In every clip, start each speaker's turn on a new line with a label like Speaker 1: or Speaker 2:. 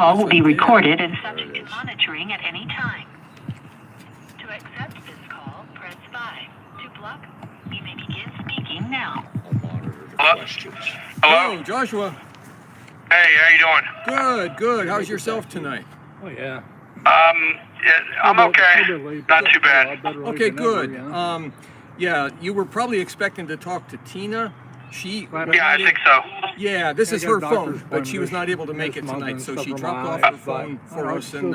Speaker 1: call will be recorded and subject to monitoring at any time. To accept this call, press 5. To block, you may begin speaking now.
Speaker 2: I'll monitor the
Speaker 3: Hello?
Speaker 2: questions.
Speaker 3: Hello?
Speaker 4: Joshua.
Speaker 3: Hey, how you doing?
Speaker 4: Good. How's yourself tonight?
Speaker 5: Oh, yeah.
Speaker 3: Yeah, I'm okay. Not too bad.
Speaker 4: Okay, good. Yeah, you were probably expecting to talk to Tina.
Speaker 3: Yeah, I think so.
Speaker 4: Yeah, this is her phone, but she was not able to make it tonight, so she dropped off her phone for us. And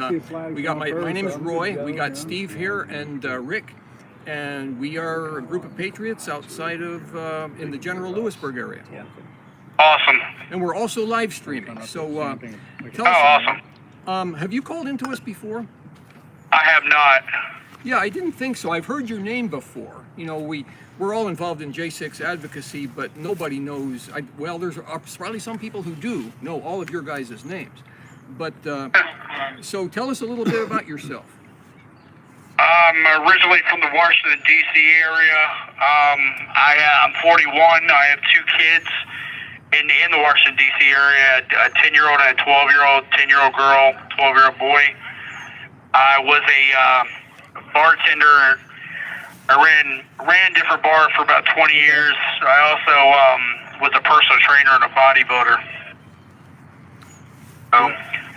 Speaker 4: we got my name is Roy. We got Steve here and Rick, and we are a group of patriots outside of in the General Lewisburg area.
Speaker 3: Awesome.
Speaker 4: And we're also live streaming. So tell
Speaker 3: Oh,
Speaker 4: us.
Speaker 3: awesome.
Speaker 4: Have you called into us before?
Speaker 3: I have not.
Speaker 4: Yeah, I didn't think so. I've heard your name before. You know, we're all involved in J6 advocacy, but nobody knows. Well, there's probably some people who do know all of your guys' names. But so tell us a little bit about yourself.
Speaker 3: I'm originally from the Washington, D.C. area. I'm 41. I have 2 kids in the Washington, D.C. area, a 10-year-old and a 12-year-old, 10-year-old girl, 12-year-old boy. I was a bartender. I ran different bars for about 20 years. I also was a personal trainer and a bodybuilder. So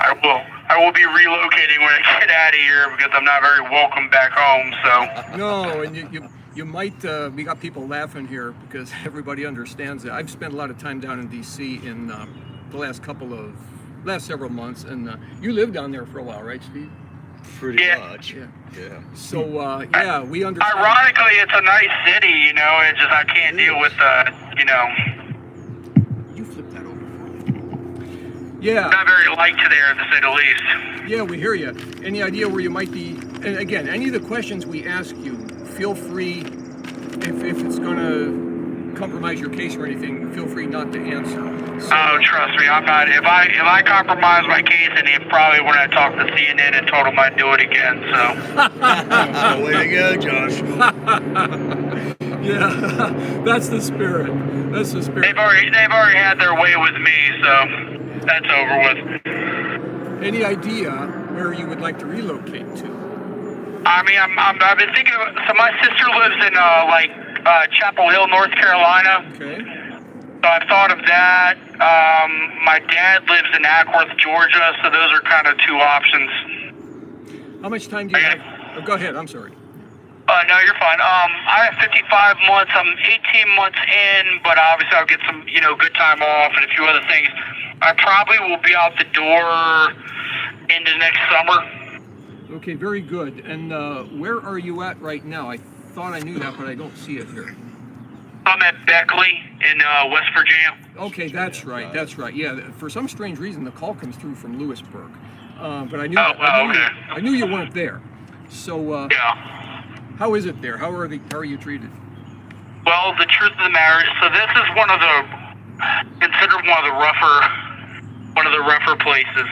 Speaker 3: I will be relocating when I get out of here because I'm not very welcome back home. So
Speaker 4: No, and you might. We got people laughing here because everybody understands that. I've spent a lot of time down in D.C. in the last several months, and you lived down there for a while, right, Steve?
Speaker 2: Pretty
Speaker 3: Yeah.
Speaker 2: much. Yeah.
Speaker 4: So yeah, we understand.
Speaker 3: ironically, it's a nice city. You know, it's just I can't deal with
Speaker 4: You flip that over for me. Yeah.
Speaker 3: not very liked there, to say the least.
Speaker 4: Yeah, we hear you. Any idea where you might be? And again, any of the questions we ask you, feel free, if it's going to compromise your case or anything, feel free not to answer. So,
Speaker 3: Oh, trust me, I'm not. If I compromise my case, and he probably when I talked to CNN and told him I'd do it again. So
Speaker 2: Way to go, Josh.
Speaker 4: yeah, that's the spirit. That's the spirit.
Speaker 3: they've already had their way with me, so that's over with.
Speaker 4: Any idea where you would like to relocate to?
Speaker 3: I mean, I've been thinking. So my sister lives in Chapel Hill, North Carolina.
Speaker 4: Okay.
Speaker 3: So I've thought of that. My dad lives in Ackworth, Georgia, so those are kind of 2 options.
Speaker 4: How much time do you have? Oh, go ahead. I'm sorry.
Speaker 3: No, you're fine. I have 55 months. I'm 18 months in, but obviously I'll get some, good time off and a few other things. I probably will be out the door into next summer.
Speaker 4: Okay, very good. And where are you at right now? I thought I knew that, but I don't see it here.
Speaker 3: I'm at Beckley in West Virginia.
Speaker 4: Okay, that's right. That's right. Yeah, for some strange reason, the call comes through from Lewisburg, but I knew
Speaker 3: okay.
Speaker 4: I knew you weren't there. So
Speaker 3: Yeah.
Speaker 4: how is it there? How are you treated?
Speaker 3: Well, the truth of the matter is, so this is considered one of the rougher places.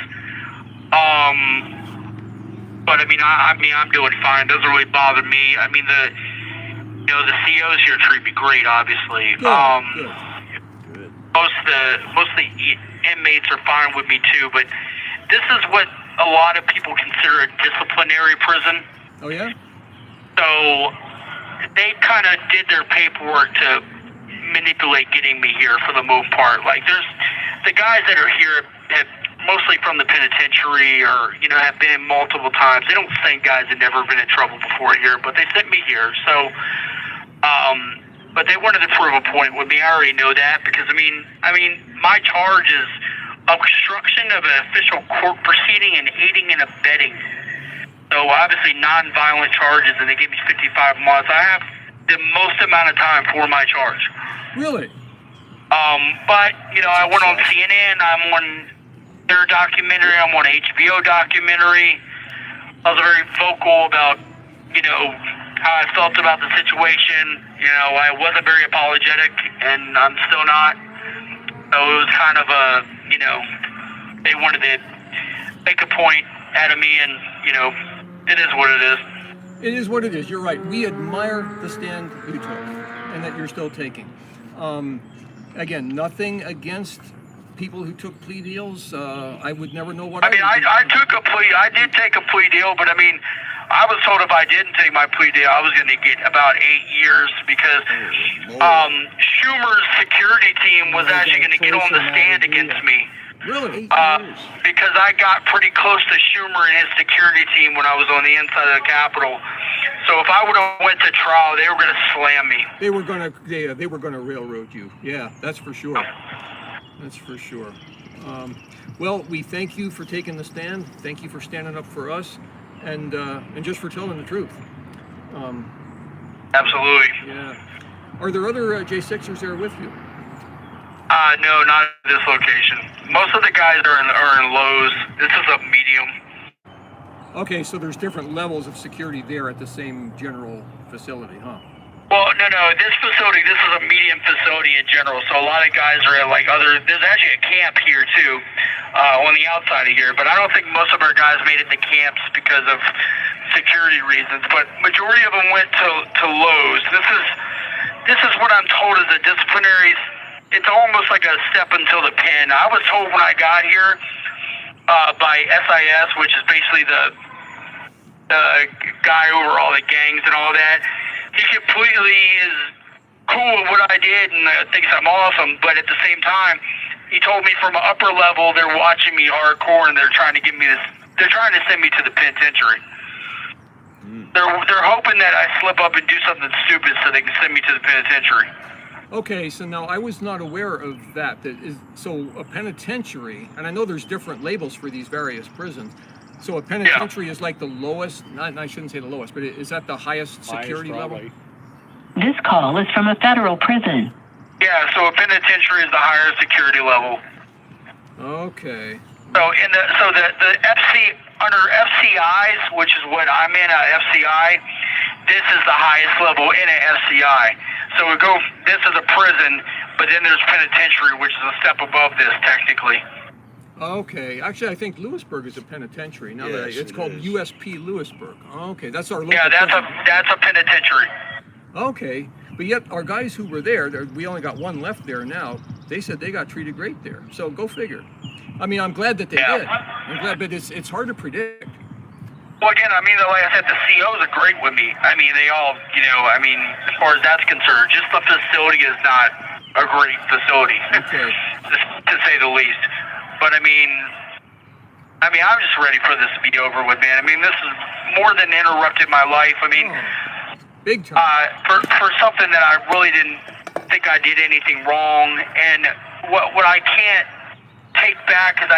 Speaker 3: But I mean, I'm doing fine. It doesn't really bother me. I mean, the COs here treat me great, obviously.
Speaker 4: Good.
Speaker 3: Most of the inmates are fine with me too, but this is what a lot of people consider a disciplinary prison.
Speaker 4: Oh yeah.
Speaker 3: So they kind of did their paperwork to manipulate getting me here for the most part. Like there's the guys that are here have mostly from the penitentiary or have been multiple times. They don't send guys that never been in trouble before here, but they sent me here. So but they wanted to prove a point with me. I already know that because I mean my charge is obstruction of an official court proceeding and aiding and abetting. So obviously non-violent charges, and they gave me 55 months. I have the most amount of time for my charge.
Speaker 4: Really?
Speaker 3: But I went on CNN. I'm on their documentary. I'm on HBO documentary. I was very vocal about how I felt about the situation. I wasn't very apologetic, and I'm still not. So it was kind of they wanted to make a point out of me, and it is what it is.
Speaker 4: It is what it is. You're right. We admire the stand you took and that you're still taking. Again, nothing against people who took plea deals. I would never know what.
Speaker 3: I mean, I took a plea. I did take a plea deal, but I mean, I was told if I didn't take my plea deal, I was going to get about 8 years because Schumer's security team was actually going to get on the stand against me.
Speaker 4: Really?
Speaker 3: Because I got pretty close to Schumer and his security team when I was on the inside of the Capitol. So if I would have went to trial, they were going to slam me.
Speaker 4: They were going to railroad you. Yeah, that's for sure. That's for sure. Well, we thank you for taking the stand. Thank you for standing up for us, and just for telling the truth.
Speaker 3: Absolutely.
Speaker 4: Yeah. Are there other J6ers there with you?
Speaker 3: No, not at this location. Most of the guys are in lows. This is a medium.
Speaker 4: Okay, so there's different levels of security there at the same general facility, huh?
Speaker 3: Well, no. This is a medium facility in general. So a lot of guys are at there's actually a camp here too, on the outside of here. But I don't think most of our guys made it to camps because of security reasons. But majority of them went to lows. This is what I'm told is a disciplinary. It's almost like a step until the pen. I was told when I got here by SIS, which is basically the guy over all the gangs and all that. He completely is cool with what I did and thinks I'm awesome. But at the same time, he told me from an upper level they're watching me hardcore and they're trying to give me this. They're trying to send me to the penitentiary. They're hoping that I slip up and do something stupid so they can send me to the penitentiary.
Speaker 4: Okay, so now I was not aware of that. So a penitentiary, and I know there's different labels for these various prisons. So a penitentiary is like the lowest, I shouldn't say the lowest, but is that the highest security level?
Speaker 1: This call is from a federal prison.
Speaker 3: Yeah, so a penitentiary is the higher security level.
Speaker 4: Okay.
Speaker 3: So the FC under FCIs, which is what I'm in at FCI, this is the highest level in an FCI. So this is a prison, but then there's penitentiary, which is a step above this technically.
Speaker 4: Okay, actually, I think Lewisburg is a penitentiary. Now it's called USP Lewisburg. Okay, that's our local.
Speaker 3: Yeah, that's a penitentiary.
Speaker 4: Okay, but yet our guys who were there, we only got one left there now. They said they got treated great there. So go figure. I mean, I'm glad that they did. I'm glad, but it's hard to predict.
Speaker 3: Well, again, I mean, like I said, the COs are great with me. I mean, they all, as far as that's concerned, just the facility is not a great facility, to say the least. But I mean, I'm just ready for this to be over with, man. I mean, this is more than interrupted my life. I mean,
Speaker 4: big time.
Speaker 3: For something that I really didn't think I did anything wrong, and what I can't take back is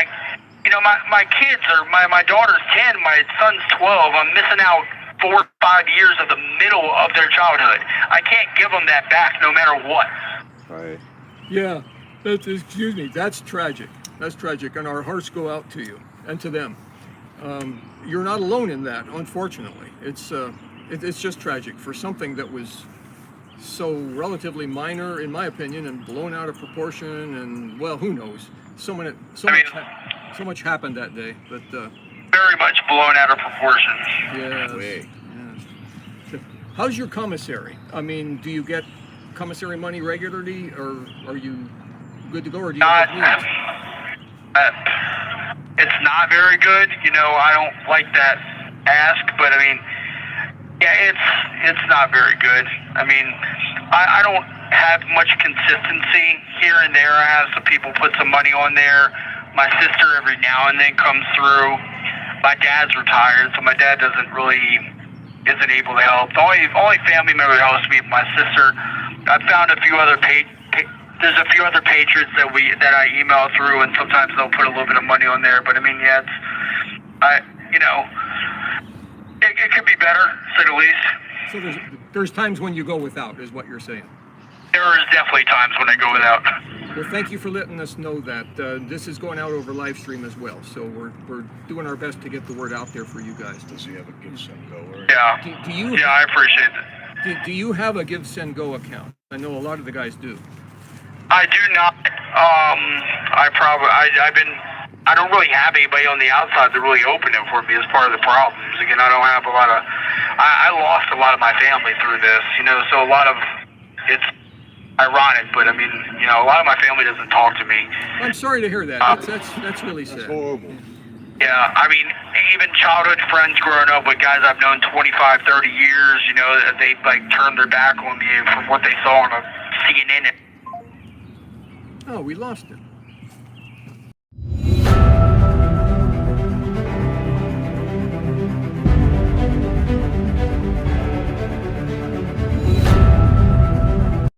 Speaker 3: my kids my daughter's 10, my son's 12. I'm missing out 4 or 5 years of the middle of their childhood. I can't give them that back no matter what.
Speaker 2: Right.
Speaker 4: Yeah, that's tragic. That's tragic, and our hearts go out to you and to them. You're not alone in that, unfortunately. It's just tragic for something that was so relatively minor, in my opinion, and blown out of proportion. And well, who knows? So much happened that day, but
Speaker 3: very much blown out of proportion.
Speaker 4: Yes. How's your commissary? I mean, do you get commissary money regularly, or are you good to go, or do you have needs?
Speaker 3: It's not very good. I don't like that ask, but I mean, yeah, it's not very good. I mean, I don't have much consistency here and there. I have some people put some money on there. My sister every now and then comes through. My dad's retired, so my dad isn't able to help. The only family member that helps me is my sister. I found a few other there's a few other patriots that I email through, and sometimes they'll put a little bit of money on there. But I mean, yeah, it could be better, to say the least.
Speaker 4: So there's times when you go without, is what you're saying.
Speaker 3: There is definitely times when I go without.
Speaker 4: Well, thank you for letting us know that. This is going out over live stream as well, so we're doing our best to get the word out there for you guys.
Speaker 2: Does he have a Give Send Go?
Speaker 3: Yeah.
Speaker 4: Do you?
Speaker 3: Yeah, I appreciate it.
Speaker 4: Do you have a Give Send Go account? I know a lot of the guys do.
Speaker 3: I do not. I don't really have anybody on the outside to really open it for me as part of the problems. Again, I don't have a lot of. I lost a lot of my family through this, so a lot of it's ironic, but I mean, you know, a lot of my family doesn't talk to me.
Speaker 4: I'm sorry to hear that. That's really
Speaker 2: That's
Speaker 4: sad.
Speaker 2: horrible.
Speaker 3: Yeah, I mean, even childhood friends growing up with guys I've known 25, 30 years, you know, they like turned their back on me from what they saw on a CNN.
Speaker 4: Oh, we lost him.